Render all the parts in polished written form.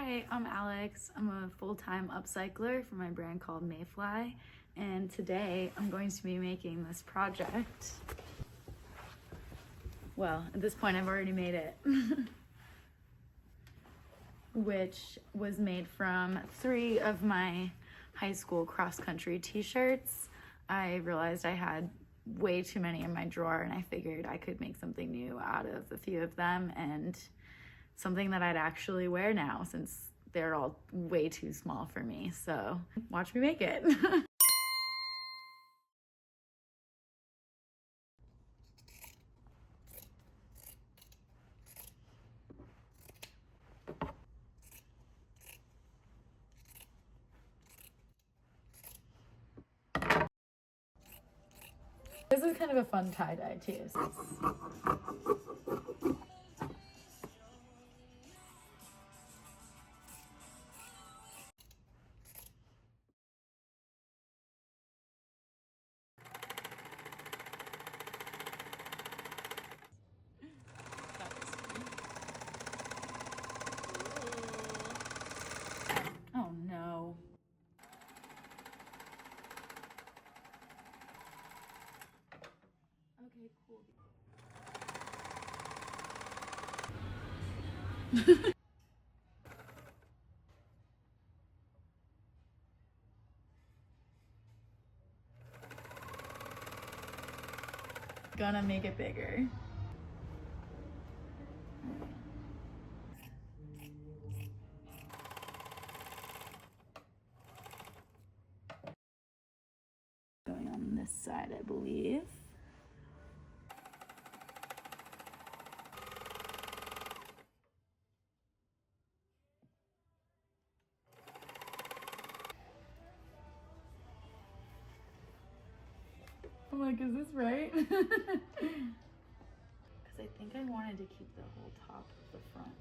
Hi, I'm Alex. I'm a full-time upcycler for my brand called Mayfly, and today I'm going to be making this project. Well, at this point I've already made it, which was made from 3 of my high school cross-country t-shirts. I realized I had way too many in my drawer, and I figured I could make something new out of a few of them, and something that I'd actually wear now since they're all way too small for me. So watch me make it. This is kind of a fun tie-dye too. Oh no. Okay, cool. Gonna make it bigger. Going on this side, I believe. I'm like, is this right? Because I think I wanted to keep the whole top of the front.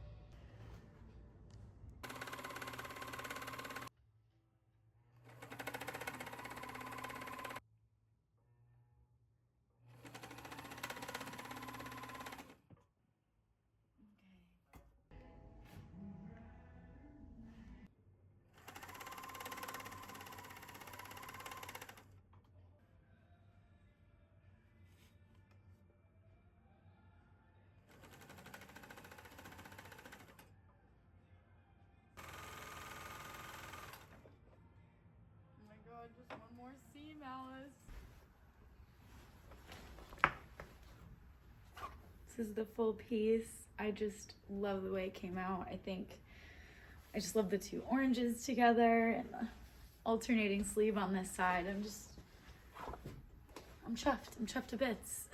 Just one more seam, Alice. This is the full piece. I just love the way it came out. I just love the 2 oranges together and the alternating sleeve on this side. I'm chuffed. I'm chuffed to bits.